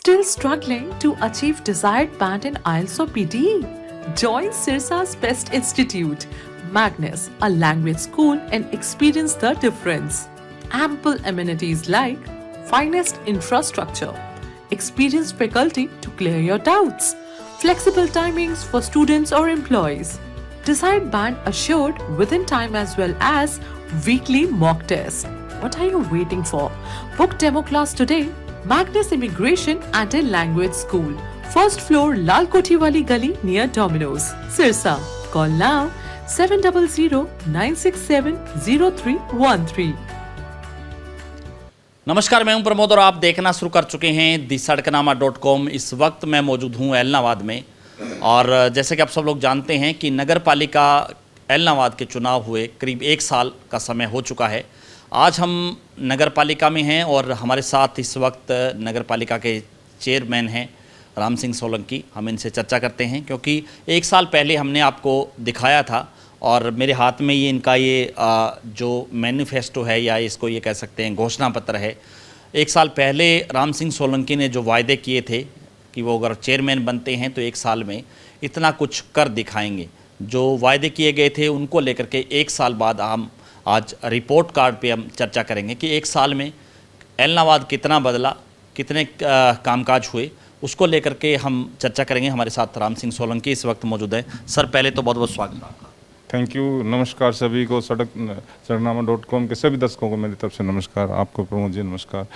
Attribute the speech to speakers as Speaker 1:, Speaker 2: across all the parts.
Speaker 1: Still struggling to achieve desired band in IELTS or PTE? Join Sirsa's Best Institute, Magnus, a language school, and experience the difference. Ample amenities like finest infrastructure, experienced faculty to clear your doubts, flexible timings for students or employees, desired band assured within time as well as weekly mock tests. What are you waiting for? Book demo class today. Magnus Immigration and a Language School. First floor, Lal Koti Wali Gali near Domino's, Sirsa. Call now 700-967-0313.
Speaker 2: नमस्कार, मैं हूं प्रमोद और आप देखना शुरू कर चुके हैं दी सड़कनामा.com। इस वक्त मैं मौजूद हूं एलनाबाद में और जैसे कि आप सब लोग जानते हैं कि नगर पालिका एलनाबाद के चुनाव हुए करीब 1 साल का समय हो चुका है। आज हम नगर पालिका में हैं और हमारे साथ इस वक्त नगर पालिका के चेयरमैन हैं राम सिंह सोलंकी। हम इनसे चर्चा करते हैं क्योंकि 1 साल पहले हमने आपको दिखाया था और मेरे हाथ में ये इनका ये जो मैनिफेस्टो है या इसको ये कह सकते हैं घोषणा पत्र है। 1 साल पहले राम सिंह सोलंकी ने जो वायदे किए थे कि वो अगर चेयरमैन बनते हैं तो 1 साल में इतना कुछ कर दिखाएंगे। जो वायदे किए गए थे उनको लेकर के 1 साल बाद हम आज रिपोर्ट कार्ड पे हम चर्चा करेंगे कि 1 साल में एलनाबाद कितना बदला, कितने कामकाज हुए, उसको लेकर के हम चर्चा करेंगे। हमारे साथ राम सिंह सोलंकी इस वक्त मौजूद है। सर, पहले तो बहुत बहुत स्वागत आपका।
Speaker 3: Thank you. नमस्कार सभी को, सड़कनामा.com के सभी दर्शकों को मेरी तरफ से नमस्कार। आपको प्रमोद जी नमस्कार।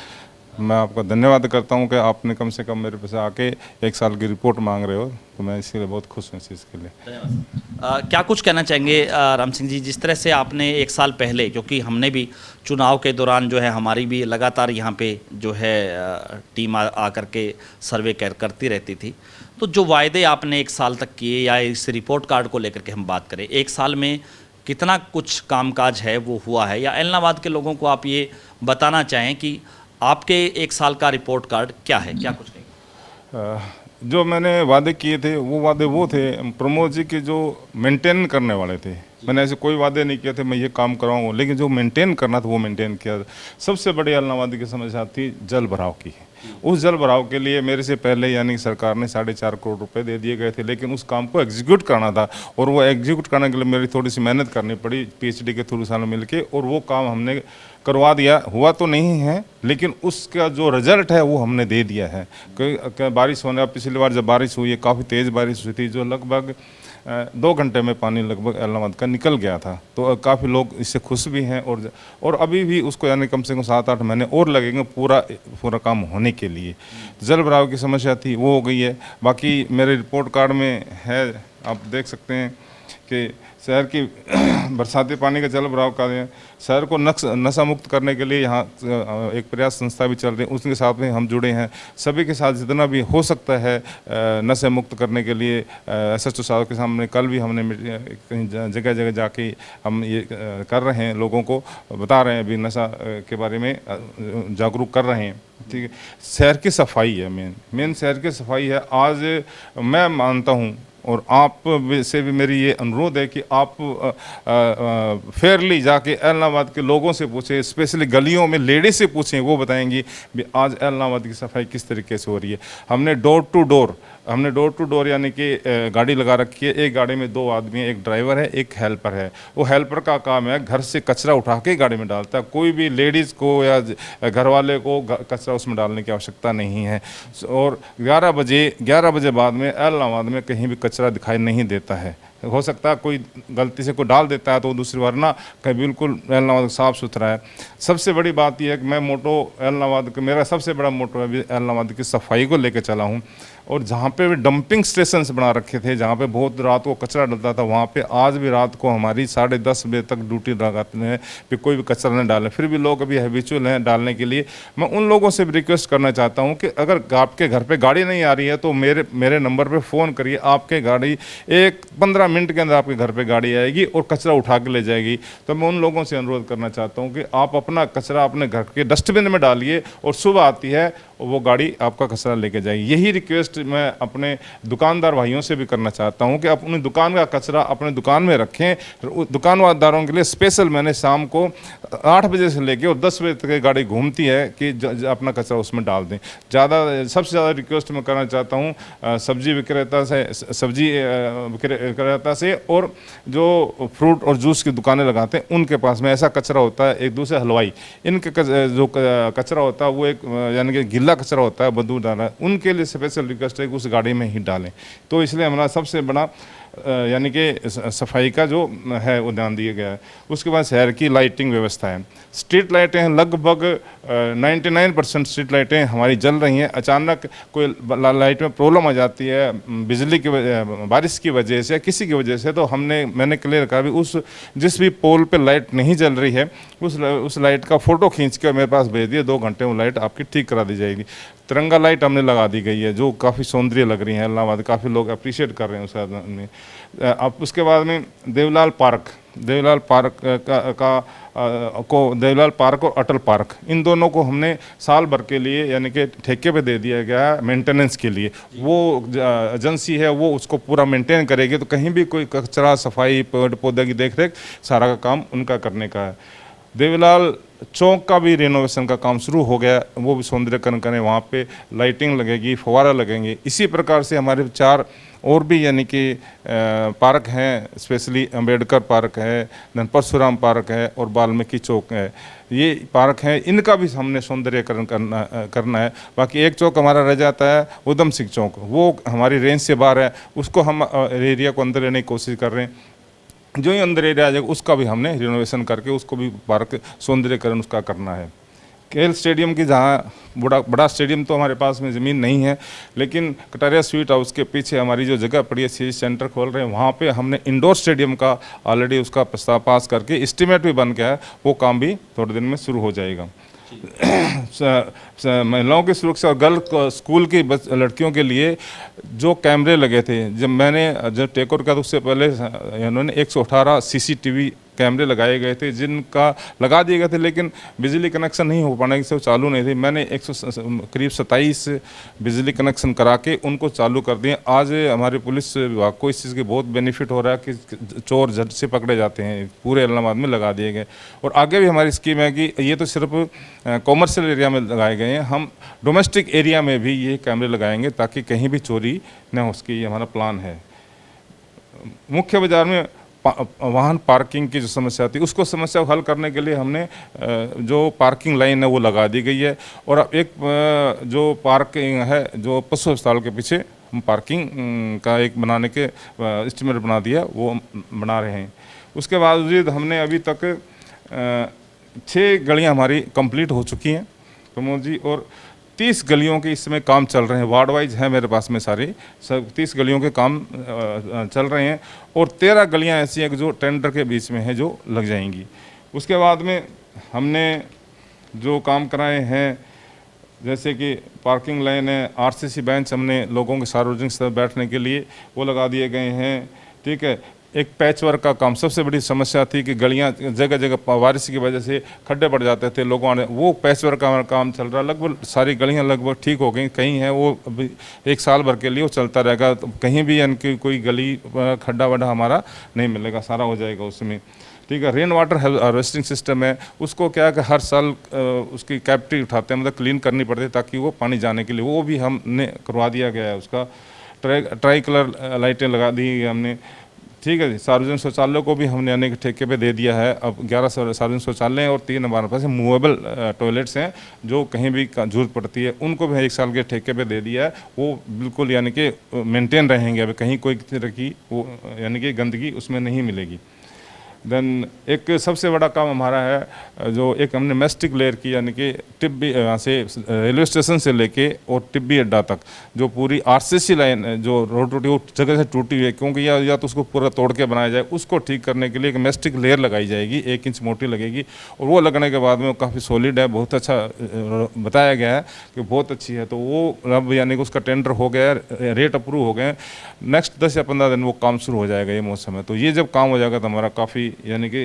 Speaker 3: मैं आपका धन्यवाद करता हूं कि आपने कम से कम मेरे पास आके 1 साल की रिपोर्ट मांग रहे हो, तो मैं इसीलिए बहुत खुश हूँ इस चीज़ के लिए।
Speaker 2: क्या कुछ कहना चाहेंगे राम सिंह जी, जिस तरह से आपने 1 साल पहले, क्योंकि हमने भी चुनाव के दौरान जो है हमारी भी लगातार यहाँ पे जो है टीम आकर के सर्वे करती रहती थी, तो जो वायदे आपने 1 साल तक किए या इस रिपोर्ट कार्ड को लेकर के हम बात करें, 1 साल में कितना कुछ कामकाज है वो हुआ है, या एलनाबाद के लोगों को आप ये बताना चाहें कि आपके 1 साल का रिपोर्ट कार्ड क्या है, क्या कुछ नहीं?
Speaker 3: जो मैंने वादे किए थे वो वादे वो थे प्रमोद जी के जो मेंटेन करने वाले थे। मैंने ऐसे कोई वादे नहीं किए थे मैं ये काम कराऊंगा, लेकिन जो मेंटेन करना था वो मेंटेन किया। सबसे बड़ी एलनाबाद की समस्या थी जल भराव की। उस जल भराव के लिए मेरे से पहले यानी सरकार ने 4.5 करोड़ रुपए दे दिए गए थे, लेकिन उस काम को एग्जीक्यूट करना था और वो एग्जीक्यूट करने के लिए मेरी थोड़ी सी मेहनत करनी पड़ी PhD के थ्रू साल मिल के, और वो काम हमने करवा दिया। हुआ तो नहीं है लेकिन उसका जो रिजल्ट है वो हमने दे दिया है। बारिश होने, पिछली बार जब बारिश हुई है काफ़ी तेज़ बारिश हुई थी, जो लगभग 2 घंटे में पानी लगभग एलनाबाद का निकल गया था, तो काफ़ी लोग इससे खुश भी हैं। और अभी भी उसको यानी कम से कम 7-8 महीने और लगेंगे पूरा काम होने के लिए। जल भराव की समस्या थी वो हो गई है। बाकी मेरे रिपोर्ट कार्ड में है, आप देख सकते हैं कि शहर की बरसाती पानी का जल भराव का शहर को नशा मुक्त करने के लिए यहाँ एक प्रयास संस्था भी चल रही है, उसके साथ में हम जुड़े हैं। सभी के साथ जितना भी हो सकता है नशे मुक्त करने के लिए SHO साहब के सामने कल भी हमने कहीं जगह जगह जाके हम ये कर रहे हैं, लोगों को बता रहे हैं, अभी नशा के बारे में जागरूक कर रहे हैं। ठीक है, शहर की सफाई है मेन शहर की सफाई है। आज मैं मानता हूँ और आप से भी मेरी ये अनुरोध है कि आप फेयरली जाके एलनाबाद के लोगों से पूछें, स्पेशली गलियों में लेडीज से पूछें, वो बताएंगी भी आज एलनाबाद की सफाई किस तरीके से हो रही है। हमने डोर टू डोर यानी कि गाड़ी लगा रखी है। एक गाड़ी में 2 आदमी है, एक ड्राइवर है, एक हेल्पर है। वो हेल्पर का काम है घर से कचरा उठा के गाड़ी में डालता है। कोई भी लेडीज़ को या घर वाले को कचरा उसमें डालने की आवश्यकता नहीं है। और 11 बजे बाद में एलनाबाद में कहीं भी कचरा दिखाई नहीं देता है। हो सकता है कोई गलती से कोई डाल देता है तो दूसरी बार ना, कहीं बिल्कुल एलनाबाद साफ़ सुथरा है। सबसे बड़ी बात यह है कि मैं मेरा सबसे बड़ा मोटो है एलनाबाद की सफाई को लेकर चला हूँ। और जहाँ पे भी डंपिंग स्टेशंस बना रखे थे, जहाँ पे बहुत रात को कचरा डलता था, वहाँ पे आज भी रात को हमारी 10:30 बजे तक ड्यूटी लगाते हैं कि कोई भी कचरा नहीं डालें। फिर भी लोग अभी हैबिचुअल हैं डालने के लिए। मैं उन लोगों से भी रिक्वेस्ट करना चाहता हूँ कि अगर आपके घर पे गाड़ी नहीं आ रही है तो मेरे नंबर पे फ़ोन करिए। आपके गाड़ी 15 मिनट के अंदर आपके घर पे गाड़ी आएगी और कचरा उठा के ले जाएगी। तो मैं उन लोगों से अनुरोध करना चाहता हूँ कि आप अपना कचरा अपने घर के डस्टबिन में डालिए और सुबह आती है और वो गाड़ी आपका कचरा लेके जाएगी। यही रिक्वेस्ट मैं अपने दुकानदार भाइयों से भी करना चाहता हूँ कि अपनी दुकान का कचरा अपने दुकान में रखें। दुकानदारों के लिए स्पेशल मैंने शाम को 8 बजे से लेके और 10 बजे तक गाड़ी घूमती है कि अपना कचरा उसमें डाल दें। सबसे ज़्यादा रिक्वेस्ट मैं करना चाहता हूँ सब्जी विक्रेता से और जो फ्रूट और जूस की दुकानें लगाते हैं उनके पास में ऐसा कचरा होता है, एक दूसरे हलवाई, इनके जो कचरा होता है वो एक यानी कि गिल्ला कचरा होता है, बदबू डाला, उनके लिए स्पेशल रिक्वेस्ट है कि उस गाड़ी में ही डालें। तो इसलिए हमारा सबसे बड़ा यानी कि सफाई का जो है वो ध्यान दिया गया है। उसके बाद शहर की लाइटिंग व्यवस्था है। स्ट्रीट लाइटें लगभग 99% स्ट्रीट लाइटें हमारी जल रही हैं। अचानक कोई लाइट में प्रॉब्लम आ जाती है बिजली की बारिश की वजह से, किसी की वजह से, तो मैंने क्लियर कहा भी जिस भी पोल पे लाइट नहीं जल रही है उस लाइट का फ़ोटो खींच के मेरे पास भेज दिए, 2 घंटे में लाइट आपकी ठीक करा दी जाएगी। तिरंगा लाइट हमने लगा दी गई है जो काफ़ी सौंदर्य लग रही है इलाहाबाद, काफ़ी लोग अप्रिशिएट कर रहे हैं उसमें। अब उसके बाद में देवलाल पार्क और अटल पार्क, इन दोनों को हमने साल भर के लिए यानी कि ठेके पे दे दिया गया है मेंटेनेंस के लिए। वो एजेंसी है वो उसको पूरा मेंटेन करेगी, तो कहीं भी कोई कचरा, सफाई, पेड़ पौधे की देखरेख सारा का काम उनका करने का है। देवीलाल चौक का भी रिनोवेशन का काम शुरू हो गया, वो भी सौंदर्यकरण करें, वहाँ पे लाइटिंग लगेगी, फव्वारा लगेंगे। इसी प्रकार से हमारे 4 और भी यानी कि पार्क हैं, स्पेशली अंबेडकर पार्क है, धन परशुराम पार्क है और वाल्मीकि चौक है। ये पार्क हैं, इनका भी हमने सौंदर्यकरण करना है। बाकी एक चौक हमारा रह जाता है उधम सिंह चौक, वो हमारी रेंज से बाहर है, उसको हम एरिया को अंदर लेने की कोशिश कर रहे हैं। जो ही अंदर एरिया आ जाएगा उसका भी हमने रिनोवेशन करके उसको भी पार्क सौंदर्यकरण उसका करना है। खेल स्टेडियम की जहाँ बड़ा स्टेडियम तो हमारे पास में ज़मीन नहीं है, लेकिन कटारिया स्वीट हाउस के पीछे हमारी जो जगह पड़ी है, सीरीज सेंटर खोल रहे हैं, वहाँ पे हमने इंडोर स्टेडियम का ऑलरेडी उसका प्रस्ताव पास करके एस्टीमेट भी बन गया है, वो काम भी थोड़े दिन में शुरू हो जाएगा। महिलाओं की सुरक्षा और गर्ल स्कूल की लड़कियों के लिए जो कैमरे लगे थे, जब टेक ओवर किया तो उससे पहले इन्होंने 118 CCTV कैमरे लगाए गए थे, जिनका लगा दिए गए थे, लेकिन बिजली कनेक्शन नहीं हो पाने से वो चालू नहीं थे। मैंने करीब 27 बिजली कनेक्शन करा के उनको चालू कर दिए। आज हमारे पुलिस विभाग को इस चीज़ की बहुत बेनिफिट हो रहा है कि चोर झट से पकड़े जाते हैं, पूरे इलाहाबाद में लगा दिए गए। और आगे भी हमारी स्कीम है कि ये तो सिर्फ कॉमर्शियल एरिया में लगाए गए हैं, हम डोमेस्टिक एरिया में भी ये कैमरे लगाएंगे ताकि कहीं भी चोरी न हो सके, ये हमारा प्लान है। मुख्य बाजार में वाहन पार्किंग की जो समस्या थी, उसको समस्या को हल करने के लिए हमने जो पार्किंग लाइन है वो लगा दी गई है। और अब एक जो पार्किंग है जो पशु अस्पताल के पीछे हम पार्किंग का एक बनाने के एस्टीमेट बना दिया, वो बना रहे हैं। उसके बावजूद हमने अभी तक 6 गलियां हमारी कंप्लीट हो चुकी हैं प्रमोद जी, और 30 गलियों के इस समय काम चल रहे हैं। वार्ड वाइज है मेरे पास में सारे, सब 30 गलियों के काम चल रहे हैं और 13 गलियां ऐसी हैं जो टेंडर के बीच में हैं, जो लग जाएंगी। उसके बाद में हमने जो काम कराए हैं, जैसे कि पार्किंग लाइन है, RCC बेंच हमने लोगों के सार्वजनिक स्थल बैठने के लिए वो लगा दिए गए हैं। ठीक है, एक पैच वर्क का काम, सबसे बड़ी समस्या थी कि गलियां जगह जगह बारिश की वजह से खड्डे पड़ जाते थे, लोगों आने, वो पैच वर्क का काम चल रहा है। लगभग सारी गलियां लगभग ठीक हो गई, कहीं है वो अभी 1 साल भर के लिए वो चलता रहेगा, तो कहीं भी यानी कोई गली खड्डा वड्डा हमारा नहीं मिलेगा, सारा हो जाएगा उसमें। ठीक है, रेन वाटर हार्वेस्टिंग सिस्टम है, उसको क्या है कि हर साल उसकी कैपिटी उठाते हैं, मतलब क्लीन करनी पड़ती है ताकि वो पानी जाने के लिए, वो भी हमने करवा दिया गया है। उसका ट्राई कलर लाइटें लगा दी हमने। ठीक है जी, सार्वजनिक शौचालय को भी हमने अनेक ठेके पे दे दिया है। अब 11 सार्वजनिक शौचालय और 3 हमारे पास मूवेबल टॉयलेट्स हैं जो कहीं भी जरूरत पड़ती है, उनको भी 1 साल के ठेके पे दे दिया है। वो बिल्कुल यानी कि मेंटेन रहेंगे, अभी कहीं कोई तरह की वो यानी कि गंदगी उसमें नहीं मिलेगी। देन एक सबसे बड़ा काम हमारा है जो एक हमने मेस्टिक लेयर की, यानी कि टिब्बी यहाँ से रेलवे स्टेशन से लेके और टिब्बी अड्डा तक जो पूरी RCC लाइन जो रोड टूटी वो जगह से टूटी हुई है, क्योंकि या तो उसको पूरा तोड़ के बनाया जाए, उसको ठीक करने के लिए एक मेस्टिक लेयर लगाई जाएगी, 1 इंच मोटी लगेगी। और वो लगने के बाद में वो काफ़ी सॉलिड है, बहुत अच्छा बताया गया है कि बहुत अच्छी है। तो वो अब यानी कि उसका टेंडर हो गया, रेट अप्रूव हो गए, नेक्स्ट 10 या 15 दिन वो काम शुरू हो जाएगा, ये मौसम है। तो ये जब काम हो जाएगा तो हमारा काफ़ी यानी कि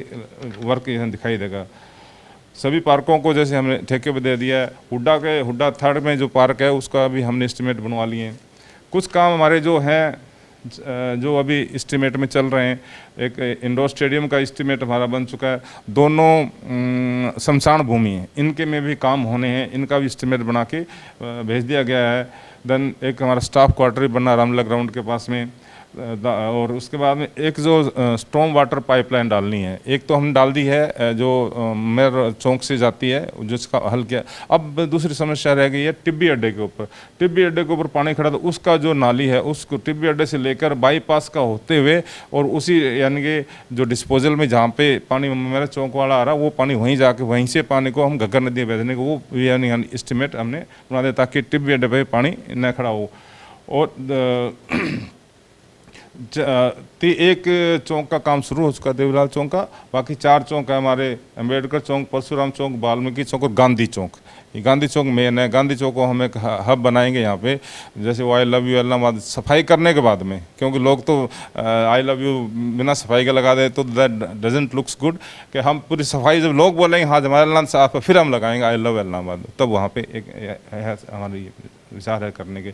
Speaker 3: वर्क यहाँ दिखाई देगा। सभी पार्कों को जैसे हमने ठेके पे दे दिया है। हुड्डा थर्ड में जो पार्क है उसका भी हमने एस्टिमेट बनवा लिए हैं। कुछ काम हमारे जो हैं जो अभी एस्टिमेट में चल रहे हैं, एक इंडोर स्टेडियम का एस्टिमेट हमारा बन चुका है। दोनों शमशान भूमि है, इनके में भी काम होने हैं, इनका भी एस्टिमेट बना के भेज दिया गया है। देन एक हमारा स्टाफ क्वार्टर बनना रामला ग्राउंड के पास में, और उसके बाद में एक जो स्टॉर्म वाटर पाइपलाइन डालनी है, एक तो हम डाल दी है जो मेर चौक से जाती है, जिसका हल किया। अब दूसरी समस्या रह गई है टिब्बी अड्डे के ऊपर। टिब्बी अड्डे के ऊपर पानी खड़ा, तो उसका जो नाली है उसको टिब्बी अड्डे से लेकर बाईपास का होते हुए और उसी यानी कि जो डिस्पोजल में जहाँ पे पानी मेरा चौक वाला आ रहा, वो पानी वहीं जाके वहीं से पानी को हम घग्गर नदी भेजने को वो यानी एस्टिमेट हमने बना दिया ताकि टिब्बी अड्डे पर पानी न खड़ा हो। और एक चौक का काम शुरू हो चुका है, देवीलाल चौक का। बाकी 4 चौक है हमारे, अम्बेडकर चौक, परशुराम चौक, वाल्मीकि चौक और गांधी चौक। ये गांधी चौक मेन है। गांधी चौक को हम एक हब बनाएंगे यहाँ पे, जैसे वो आई लव यू एलनाबाद सफाई करने के बाद में, क्योंकि लोग तो आई लव यू बिना सफाई के लगा दे तो दैट डजंट लुक्स गुड, कि हम पूरी सफाई जब लोग बोलेंगे हाँ हमारा एलनाबाद साफ है, फिर हम लगाएंगे आई लव एलनाबाद, तब वहाँ पे एक हमारी विचार है करने के।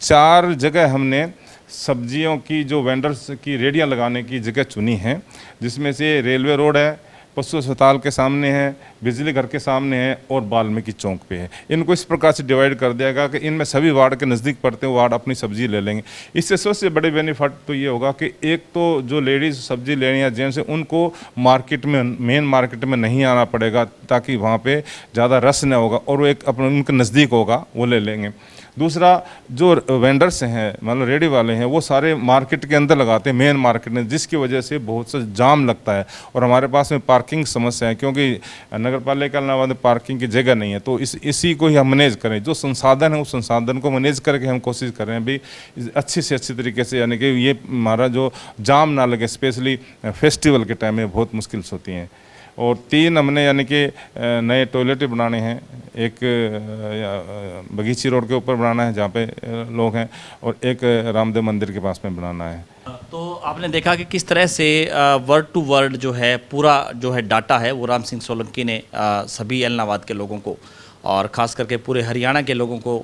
Speaker 3: 4 जगह हमने सब्जियों की जो वेंडर्स की रेडियां लगाने की जगह चुनी है, जिसमें से रेलवे रोड है, पशु अस्पताल के सामने है, बिजली घर के सामने है और वाल्मीकि चौक पे है। इनको इस प्रकार से डिवाइड कर दिया गया कि इनमें सभी वार्ड के नज़दीक पड़ते हैं, वार्ड अपनी सब्जी ले लेंगे। इससे सबसे बड़े बेनिफिट तो ये होगा कि एक तो जो लेडीज़ सब्जी लेनी है जेंट्स, उनको मार्केट में मेन मार्केट में नहीं आना पड़ेगा, ताकि वहाँ पे ज़्यादा रस न होगा और वो एक अपने उनके नज़दीक होगा, वो ले लेंगे। दूसरा, जो वेंडर्स हैं मतलब रेडी वाले हैं, वो सारे मार्केट के अंदर लगाते हैं, मेन मार्केट में, जिसकी वजह से बहुत सा जाम लगता है। और हमारे पास में पार्किंग समस्या है, क्योंकि नगर पालिका इलाहाबाद में पार्किंग की जगह नहीं है। तो इसी को ही हम मैनेज करें, जो संसाधन है उस संसाधन को मैनेज करके हम कोशिश कर रहे हैं भी अच्छी से अच्छी तरीके से, यानी कि ये हमारा जो जाम ना लगे, स्पेशली फेस्टिवल के टाइम में बहुत मुश्किल होती हैं। और 3 हमने यानी कि नए टॉयलेट बनाने हैं, एक बगीची रोड के ऊपर बनाना है जहाँ पे लोग हैं, और एक रामदेव मंदिर के पास में बनाना है।
Speaker 2: तो आपने देखा कि किस तरह से वर्ड टू वर्ड जो है पूरा जो है डाटा है वो राम सिंह सोलंकी ने सभी एलनाबाद के लोगों को और ख़ास करके पूरे हरियाणा के लोगों को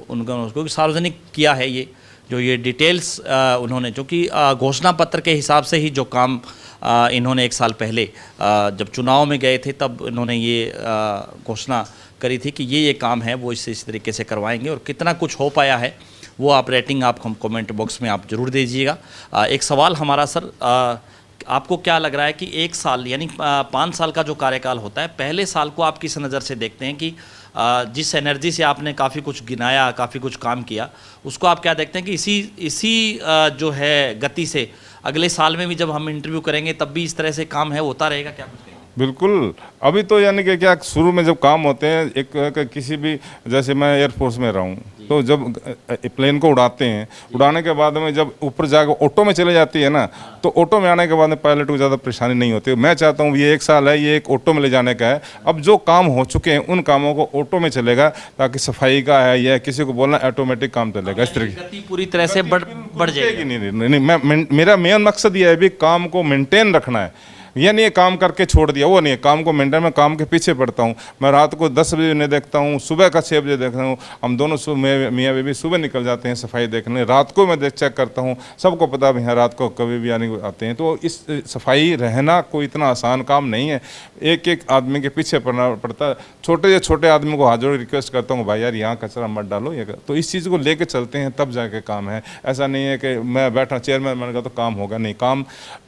Speaker 2: उसको सार्वजनिक किया है। ये डिटेल्स उन्होंने, जो कि घोषणा पत्र के हिसाब से ही जो काम इन्होंने 1 साल पहले जब चुनाव में गए थे तब इन्होंने ये घोषणा करी थी कि ये काम है वो इस तरीके से करवाएंगे, और कितना कुछ हो पाया है वो आप रेटिंग आप हम कमेंट बॉक्स में आप ज़रूर दीजिएगा। एक सवाल हमारा सर, आपको क्या लग रहा है कि 1 साल यानी 5 साल का जो कार्यकाल होता है, पहले साल को आप किस नज़र से देखते हैं कि जिस एनर्जी से आपने काफ़ी कुछ गिनाया, काफ़ी कुछ काम किया, उसको आप क्या देखते हैं कि इसी जो है गति से अगले साल में भी जब हम इंटरव्यू करेंगे तब भी इस तरह से काम है होता रहेगा, क्या कुछ कहेंगे?
Speaker 3: बिल्कुल। अभी तो यानी कि क्या शुरू में जब काम होते हैं, एक किसी भी, जैसे मैं एयरफोर्स में रहा हूँ, तो जब प्लेन को उड़ाते हैं, उड़ाने के बाद में जब ऊपर जाकर ऑटो में चले जाती है ना, तो ऑटो में आने के बाद में पायलट को ज़्यादा परेशानी नहीं होती। मैं चाहता हूँ ये 1 साल है, ये एक ऑटो में ले जाने का है। अब जो काम हो चुके हैं उन कामों को ऑटो में चलेगा, ताकि सफाई का है या किसी को बोलना ऑटोमेटिक काम चलेगा। इस तरीके
Speaker 2: गति पूरी तरह से बढ़ जाएगी।
Speaker 3: नहीं, मेरा मेन मकसद ये है भी काम को मेंटेन रखना है। ये नहीं है काम करके छोड़ दिया, वो नहीं है। काम को मेंटेन, में काम के पीछे पड़ता हूँ। मैं रात को 10 बजे नहीं देखता हूँ, सुबह का 6 बजे देखता हूँ। हम दोनों मियाँ बीवी सुबह निकल जाते हैं सफाई देखने, रात को मैं चेक करता हूँ। सबको पता भी है रात को कभी भी आते हैं। तो इस सफाई रहना कोई इतना आसान काम नहीं है, एक आदमी के पीछे पड़ना पड़ता है। छोटे से छोटे आदमी को हाथ जोड़ रिक्वेस्ट करता हूँ, भाई यार यहाँ कचरा मत डालो, ये तो इस चीज़ को लेके चलते हैं तब जाके काम है। ऐसा नहीं है कि मैं बैठा चेयरमैन बन गया तो काम होगा, नहीं। काम,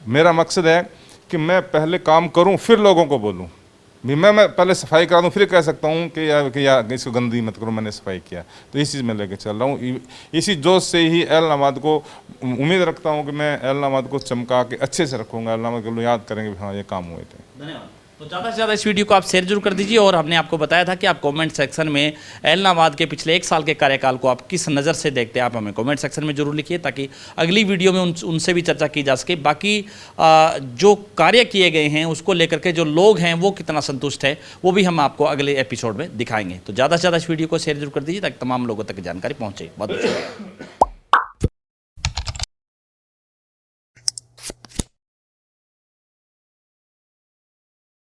Speaker 3: मेरा मकसद है कि मैं पहले काम करूं फिर लोगों को बोलूं भी। मैं पहले सफाई करा दूं, फिर कह सकता हूं कि यार इसको गंदी मत करो, मैंने सफाई किया। तो इस चीज़ में लेके चल रहा हूं। इसी जोश से ही एलनाबाद को उम्मीद रखता हूं कि मैं एलनाबाद को चमका के अच्छे से रखूंगा। एलनाबाद के लोग याद करेंगे हाँ ये काम हुए थे।
Speaker 2: धन्यवाद। तो ज़्यादा से ज़्यादा इस वीडियो को आप शेयर जरूर कर दीजिए, और हमने आपको बताया था कि आप कमेंट सेक्शन में एलनाबाद के पिछले 1 साल के कार्यकाल को आप किस नज़र से देखते हैं, आप हमें कमेंट सेक्शन में जरूर लिखिए, ताकि अगली वीडियो में उनसे भी चर्चा की जा सके। बाकी जो कार्य किए गए हैं उसको लेकर के जो लोग हैं वो कितना संतुष्ट है वो भी हम आपको अगले एपिसोड में दिखाएंगे। तो ज़्यादा से ज़्यादा इस वीडियो को शेयर जरूर कर दीजिए ताकि तमाम लोगों तक जानकारी पहुँचे। बहुत बहुत